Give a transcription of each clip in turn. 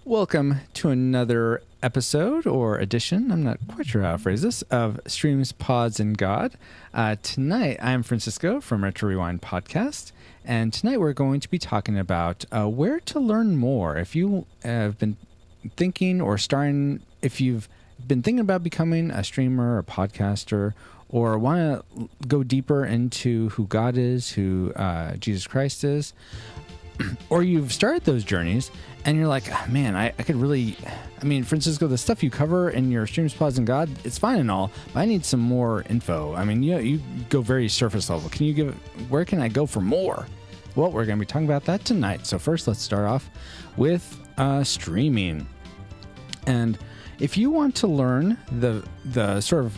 Welcome to another episode or edition, I'm not quite sure how to phrase this, of Streams, Pods, and God. Tonight, I'm Francisco from Retro Rewind Podcast, and tonight we're going to be talking about where to learn more. If you have been thinking or starting, if you've been thinking about becoming a streamer, a podcaster, or want to go deeper into who God is, who Jesus Christ is, or you've started those journeys and you're like, oh, man, I could really, Francisco, the stuff you cover in your Streams, Pods, and God, it's fine and all, but I need some more info. You go very surface level. Where can I go for more? Well, we're going to be talking about that tonight. So first, let's start off with streaming. And if you want to learn the sort of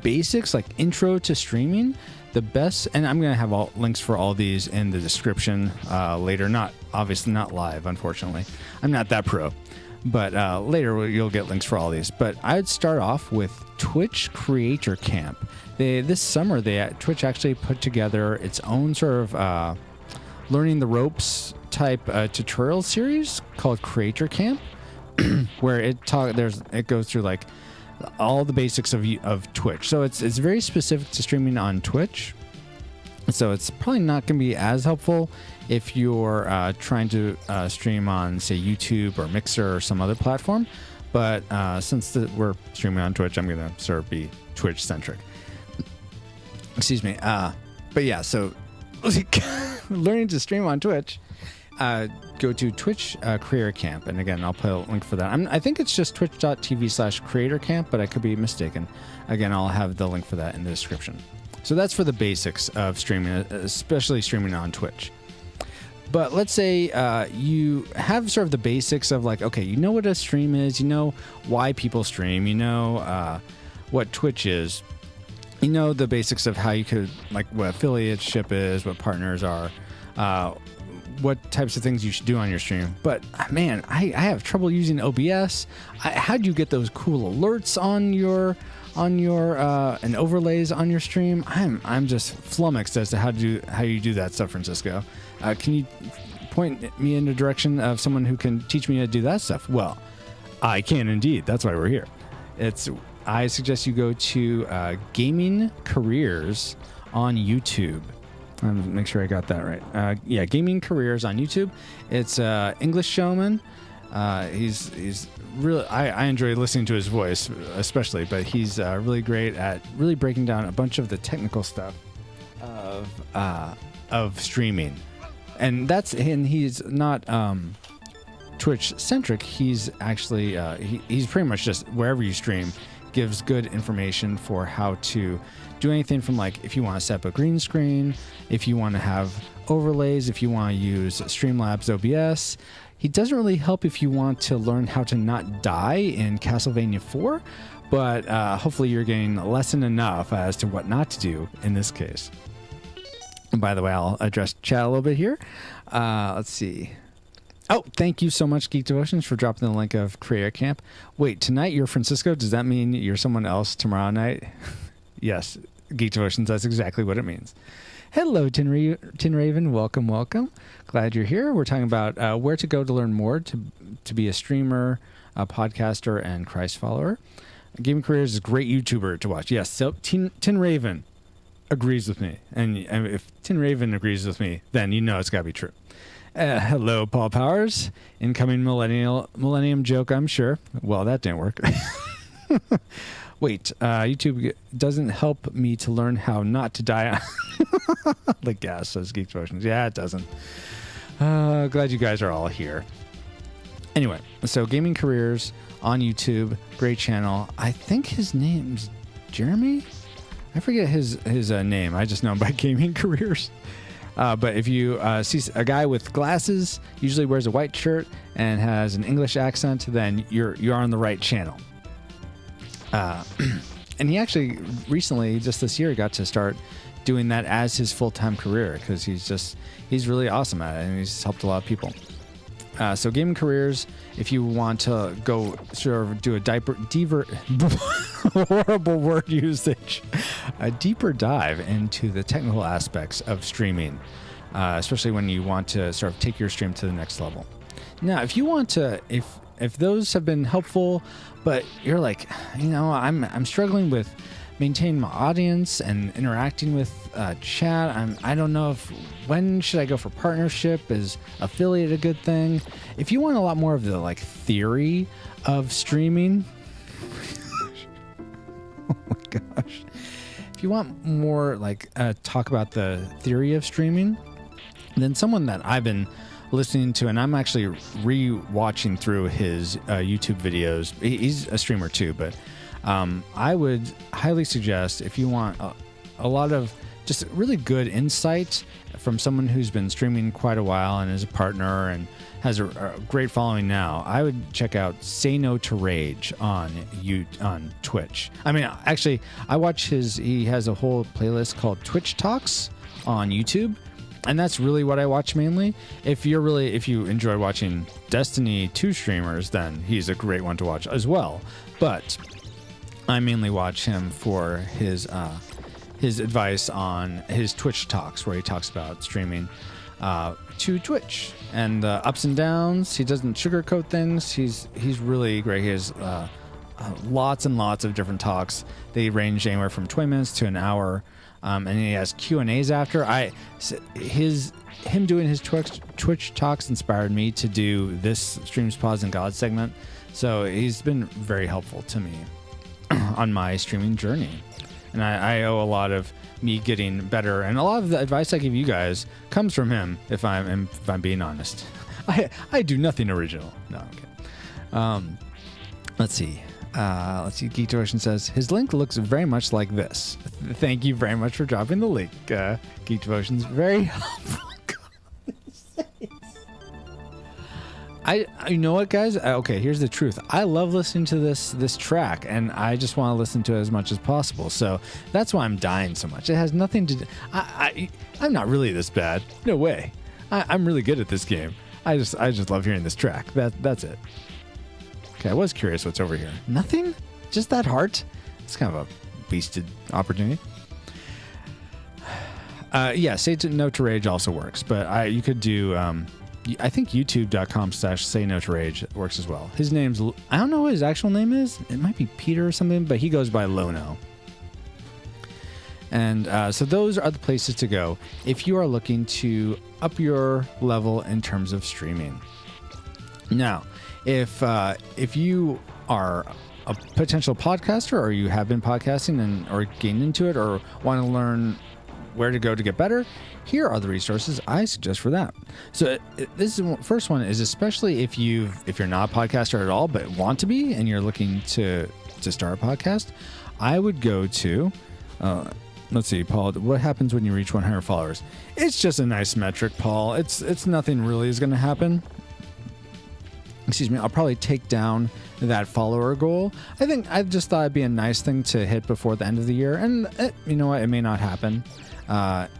basics, like intro to streaming, the best, and I'm going to have all links for all these in the description later. Obviously not live, unfortunately. I'm not that pro, but later you'll get links for all these. But I'd start off with Twitch Creator Camp. This summer, Twitch actually put together its own sort of learning the ropes type tutorial series called Creator Camp, where it goes through like all the basics of Twitch. So it's very specific to streaming on Twitch. So it's probably not going to be as helpful if you're trying to stream on, say, YouTube or Mixer or some other platform. But since we're streaming on Twitch, I'm going to sort of be Twitch-centric. Excuse me. But yeah, so learning to stream on Twitch, go to Twitch Creator Camp. And again, I'll put a link for that. I think it's just twitch.tv/creatorcamp, but I could be mistaken. Again, I'll have the link for that in the description. So that's for the basics of streaming, especially streaming on Twitch. But let's say you have sort of the basics of like, okay, you know what a stream is, you know why people stream, you know what Twitch is, you know the basics of how you could, like what affiliateship is, what partners are, what types of things you should do on your stream. But man, I have trouble using OBS. How do you get those cool alerts on your and overlays on your stream? I'm just flummoxed as to how you do that stuff, Francisco. Can you point me in the direction of someone who can teach me how to do that stuff? Well, I can indeed. That's why we're here. I suggest you go to Gaming Careers on YouTube. Make sure I got that right. Gaming Careers on YouTube. It's English showman. He's really, I enjoy listening to his voice, especially, but he's really great at really breaking down a bunch of the technical stuff of streaming. And he's not Twitch centric. He's actually he's pretty much just wherever you stream gives good information for how to do anything from, like, if you want to set up a green screen, if you want to have overlays, if you want to use Streamlabs OBS. He doesn't really help if you want to learn how to not die in Castlevania 4, but hopefully you're getting a lesson enough as to what not to do in this case. And by the way, I'll address chat a little bit here. Let's see. Oh, thank you so much, Geek Devotions, for dropping the link of Creator Camp. Wait, tonight you're Francisco? Does that mean you're someone else tomorrow night? Yes, Geek Devotions, that's exactly what it means. Hello, Tinraven. Welcome. Glad you're here. We're talking about where to go to learn more to be a streamer, a podcaster, and Christ follower. Gaming Careers is a great YouTuber to watch. Yes, so Tinraven agrees with me. And if Tinraven agrees with me, then you know it's got to be true. Hello, pauljpowers. Incoming millennium joke, I'm sure. Well, that didn't work. Wait, YouTube doesn't help me to learn how not to die. The gas says Geek Devotions. Yeah, it doesn't. Glad you guys are all here. Anyway, so Gaming Careers on YouTube, great channel. I think his name's Jeremy. I forget his name. I just know him by Gaming Careers. But if you see a guy with glasses, usually wears a white shirt and has an English accent, then you're on the right channel. And he actually recently, just this year, got to start doing that as his full-time career because he's really awesome at it and he's helped a lot of people. So Gaming Careers, if you want to go sort of do horrible word usage, a deeper dive into the technical aspects of streaming, especially when you want to sort of take your stream to the next level. Now, if you want to, if those have been helpful, but you're like, I'm struggling with maintaining my audience and interacting with chat. I don't know when should I go for partnership? Is affiliate a good thing? If you want a lot more of the like theory of streaming, oh my gosh. If you want more like talk about the theory of streaming, then someone that I've been listening to, and I'm actually re-watching through his YouTube videos. He's a streamer too, but I would highly suggest, if you want a lot of just really good insight from someone who's been streaming quite a while and is a partner and has a great following now, I would check out Say No to Rage on Twitch. I mean, actually, I watch he has a whole playlist called Twitch Talks on YouTube. And that's really what I watch mainly. If you enjoy watching Destiny 2 streamers, then he's a great one to watch as well. But I mainly watch him for his advice on his Twitch Talks, where he talks about streaming to Twitch and the ups and downs. He doesn't sugarcoat things. He's really great. He has lots and lots of different talks. They range anywhere from 20 minutes to an hour. And he has Q&As after. Him doing his Twitch Talks inspired me to do this Streams, Pods, and God segment. So he's been very helpful to me on my streaming journey. And I owe a lot of me getting better. And a lot of the advice I give you guys comes from him, if I'm being honest. I do nothing original. No, okay. Let's see. Geek Devotion says, his link looks very much like this. Thank you very much for dropping the link. Geek Devotion's very helpful. You know what, guys? Okay, here's the truth. I love listening to this track, and I just want to listen to it as much as possible. So that's why I'm dying so much. It has nothing to do. I'm not really this bad. No way. I'm really good at this game. I just love hearing this track. That's it. Okay, I was curious what's over here. Nothing? Just that heart? It's kind of a wasted opportunity. Yeah, Say No to Rage also works, but you could do, I think youtube.com/Say No to Rage works as well. His name's, I don't know what his actual name is. It might be Peter or something, but he goes by Lono. And so those are the places to go if you are looking to up your level in terms of streaming. Now, if you are a potential podcaster, or you have been podcasting or getting into it, or want to learn where to go to get better, here are the resources I suggest for that. So this first one is especially if you're not a podcaster at all but want to be, and you're looking to start a podcast. I would go to let's see, Paul, what happens when you reach 100 followers? It's just a nice metric, Paul. It's nothing really is going to happen. Excuse me, I'll probably take down that follower goal. I just thought it'd be a nice thing to hit before the end of the year. And you know what? It may not happen. But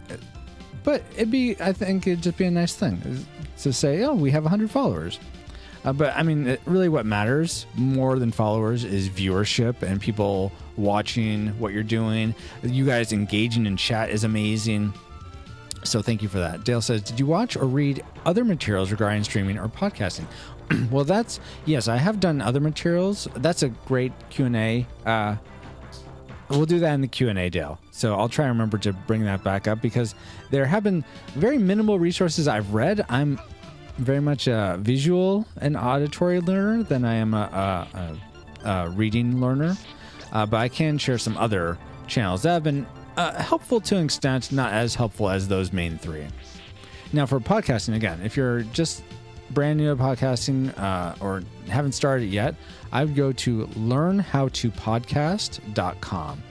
I think it'd just be a nice thing to say, oh, we have 100 followers. But I mean, really what matters more than followers is viewership and people watching what you're doing. You guys engaging in chat is amazing. So thank you for that. Dale says, did you watch or read other materials regarding streaming or podcasting? Well, yes, I have done other materials. That's a great Q&A. We'll do that in the Q&A, Dale. So I'll try and remember to bring that back up, because there have been very minimal resources I've read. I'm very much a visual and auditory learner than I am a reading learner. But I can share some other channels that have been helpful to an extent, not as helpful as those main three. Now, for podcasting, again, if you're just brand new to podcasting or haven't started yet, I would go to learnhowtopodcast.com.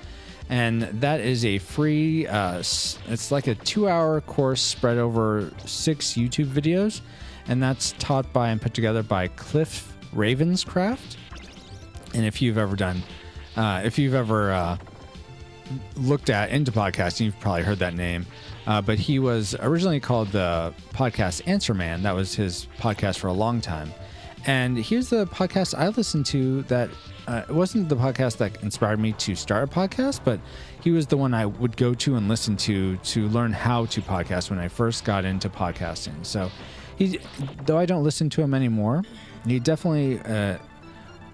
And that is a free, it's like a 2-hour course spread over 6 YouTube videos. And that's taught by and put together by Cliff Ravenscraft. And if you've ever looked into podcasting, you've probably heard that name. But he was originally called the podcast Answer Man. That was his podcast for a long time. And here's the podcast I listened to that it wasn't the podcast that inspired me to start a podcast, but he was the one I would go to and listen to learn how to podcast when I first got into podcasting. So though I don't listen to him anymore, he definitely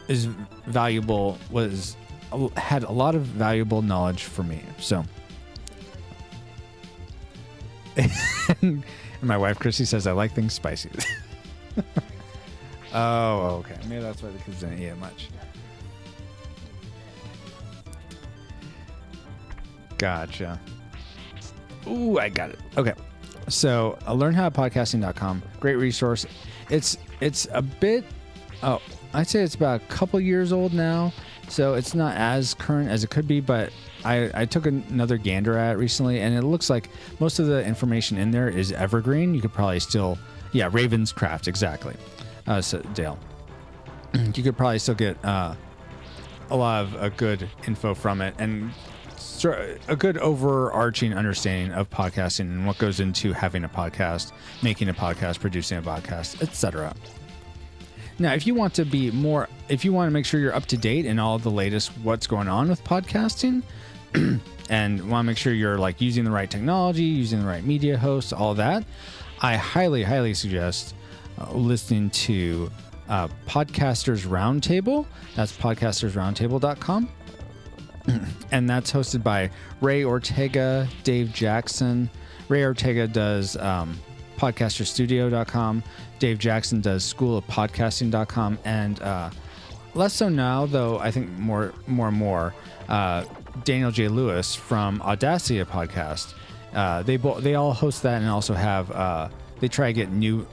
is valuable. Had a lot of valuable knowledge for me. So, and my wife Chrissy says I like things spicy. Oh, okay. Maybe that's why the kids didn't eat it much. Gotcha. Ooh, I got it. Okay. So, learnhowpodcasting.com. Great resource. It's a bit, I'd say it's about a couple years old now. So it's not as current as it could be, but I took another gander at it recently, and it looks like most of the information in there is evergreen. You could probably still, Ravenscraft, exactly. So Dale, you could probably still get a lot of good info from it, and a good overarching understanding of podcasting and what goes into having a podcast, making a podcast, producing a podcast, etc. Now, if you want to make sure you're up to date in all the latest what's going on with podcasting, and want to make sure you're like using the right technology, using the right media hosts, all that, I highly, highly suggest listening to Podcasters Roundtable. That's podcastersroundtable.com. And that's hosted by Ray Ortega, Dave Jackson. Ray Ortega does podcasterstudio.com. Dave Jackson does schoolofpodcasting.com. And less so now, though, I think more and more, Daniel J. Lewis from Audacity Podcast. They all host that, and also have they try to get new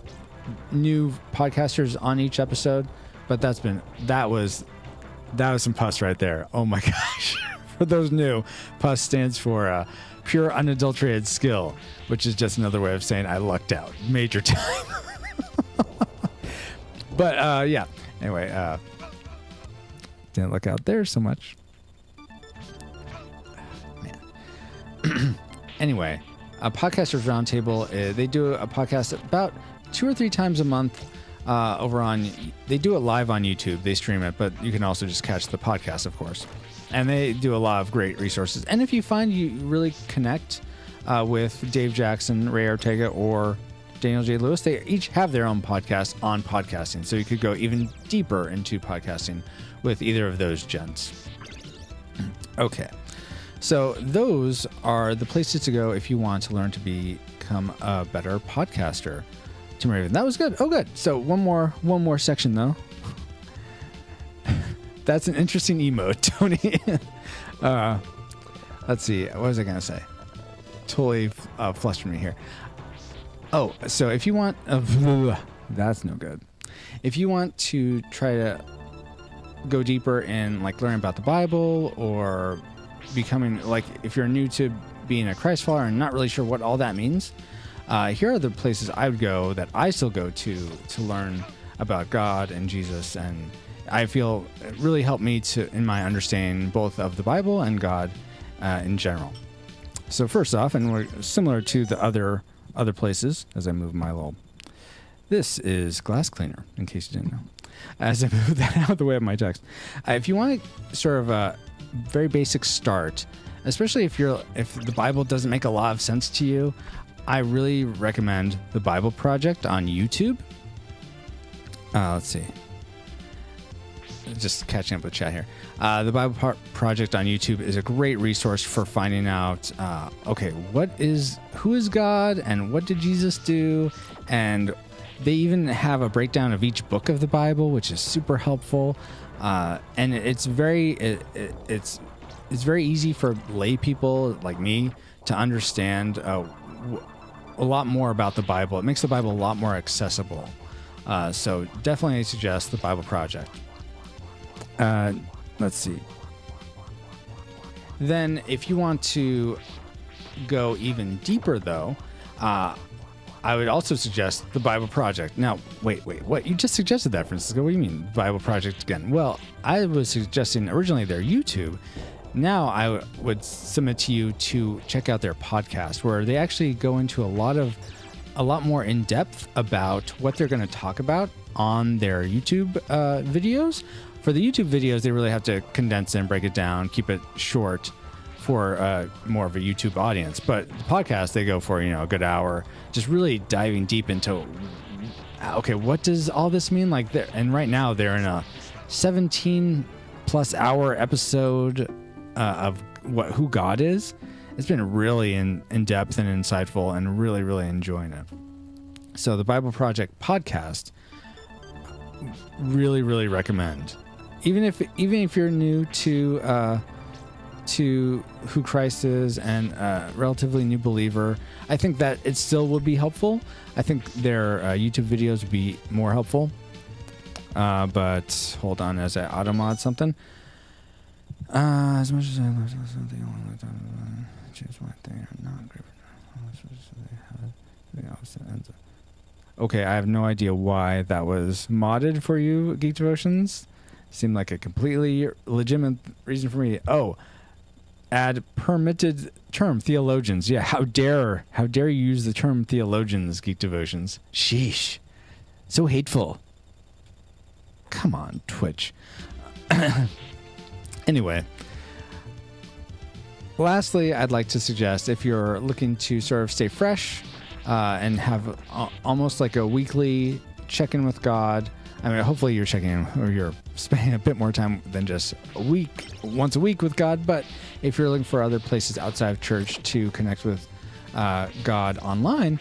podcasters on each episode. But that was some pus right there. Oh my gosh. For those new, pus stands for pure unadulterated skill, which is just another way of saying I lucked out major time. But anyway, didn't look out there so much. Man. Anyway, Podcasters Roundtable, they do a podcast about 2 or 3 times a month. They do it live on YouTube. They stream it, but you can also just catch the podcast, of course. And they do a lot of great resources. And if you find you really connect with Dave Jackson, Ray Ortega, or Daniel J. Lewis, they each have their own podcast on podcasting. So you could go even deeper into podcasting with either of those gents. Okay. So those are the places to go if you want to learn to become a better podcaster. Tinraven. That was good. Oh, good. So one more section though. That's an interesting emote, Tony. Let's see. What was I gonna say? Totally flustered me here. Oh, so if you want, that's no good. If you want to try to go deeper in like learning about the Bible, or becoming like, if you're new to being a Christ follower and not really sure what all that means, here are the places I would go that I still go to learn about God and Jesus, and I feel it really helped me in my understanding both of the Bible and God in general. So first off, and we're similar to the other places as I move my little, this is glass cleaner, in case you didn't know. As I move that out of the way of my text, if you want to sort of a very basic start, especially if the Bible doesn't make a lot of sense to you, I really recommend the Bible Project on YouTube. Let's see. Just catching up with chat here. The Bible Project on YouTube is a great resource for finding out, who is God and what did Jesus do? And they even have a breakdown of each book of the Bible, which is super helpful. And it's very easy for lay people like me to understand a lot more about the Bible. It makes the Bible a lot more accessible. So definitely suggest the Bible Project. Let's see. Then if you want to go even deeper, though, I would also suggest the Bible Project. Now, wait, what? You just suggested that, Francisco. What do you mean, Bible Project again? Well, I was suggesting originally their YouTube. Now I would submit to you to check out their podcast, where they actually go into a lot more in depth about what they're going to talk about on their YouTube videos. For the YouTube videos, they really have to condense it and break it down, keep it short for more of a YouTube audience. But the podcast, they go for a good hour, just really diving deep into okay, what does all this mean? Like, and right now they're in a 17+ hour episode of who God is. It's been really in depth and insightful, and really, really enjoying it. So the Bible Project podcast, really, really recommend. Even if you're new to who Christ is and a relatively new believer, I think that it still would be helpful. I think their YouTube videos would be more helpful. But hold on, as I auto-mod something. As much as I love something, I want to choose one thing or not great. Okay, I have no idea why that was modded for you, Geek Devotions. Seemed like a completely legitimate reason for me. Oh, add permitted term theologians. Yeah, how dare you use the term theologians, Geek Devotions? Sheesh, so hateful. Come on, Twitch. Anyway, lastly, I'd like to suggest, if you're looking to sort of stay fresh and have almost like a weekly check-in with God. I mean, hopefully you're checking in, or you're spending a bit more time than just once a week with God. But if you're looking for other places outside of church to connect with God online,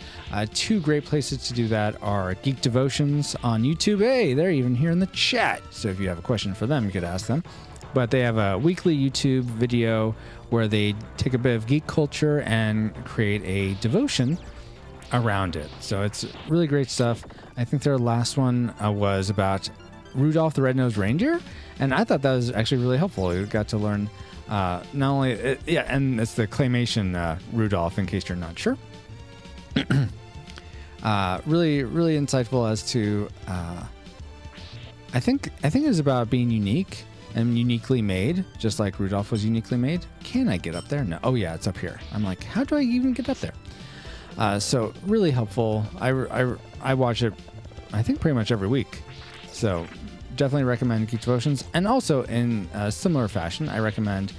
two great places to do that are Geek Devotions on YouTube. Hey, they're even here in the chat. So if you have a question for them, you could ask them. But they have a weekly YouTube video where they take a bit of geek culture and create a devotion around it. So it's really great stuff. I think their last one was about Rudolph the Red-Nosed Reindeer, and I thought that was actually really helpful. You got to learn not only and it's the claymation Rudolph, in case you're not sure. Really, really insightful as to I think it was about being unique and uniquely made, just like Rudolph was uniquely made. Can I get up there? No. Oh yeah, it's up here. I'm like, how do I even get up there? So really helpful. I watch it, I think, pretty much every week. So definitely recommend Geek Devotions. And also in a similar fashion, I recommend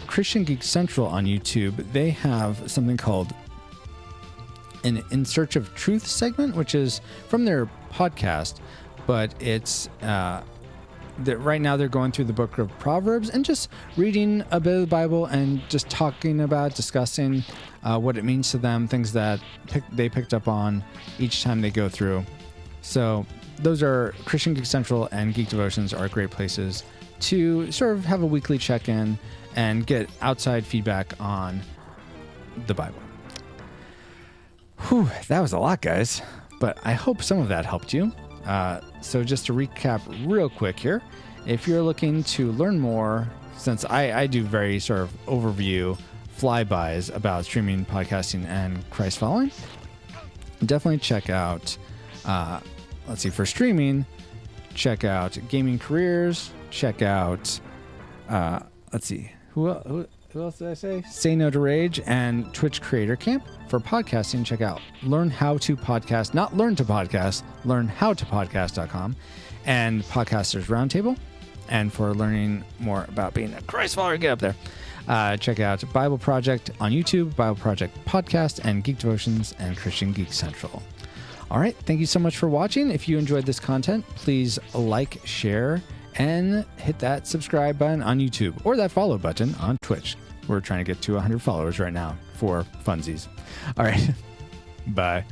Christian Geek Central on YouTube. They have something called an In Search of Truth segment, which is from their podcast, but it's that right now they're going through the book of Proverbs and just reading a bit of the Bible and just discussing what it means to them, things that they picked up on each time they go through. So those are Christian Geek Central and Geek Devotions are great places to sort of have a weekly check-in and get outside feedback on the Bible. Whew, that was a lot, guys, but I hope some of that helped you. So just to recap real quick here, if you're looking to learn more, since I do very sort of overview flybys about streaming, podcasting, and Christ following, definitely check out, for streaming, check out Gaming Careers, check out, who else did I say? Say No to Rage and Twitch Creator Camp. For podcasting, check out Learn How to Podcast, not Learn to Podcast, learnhowtopodcast.com, and Podcasters Roundtable. And for learning more about being a Christ follower, get up there. Check out Bible Project on YouTube, Bible Project Podcast, and Geek Devotions and Christian Geek Central. All right, thank you so much for watching. If you enjoyed this content, please like, share, and hit that subscribe button on YouTube or that follow button on Twitch. We're trying to get to 100 followers right now for funsies. All right. Bye.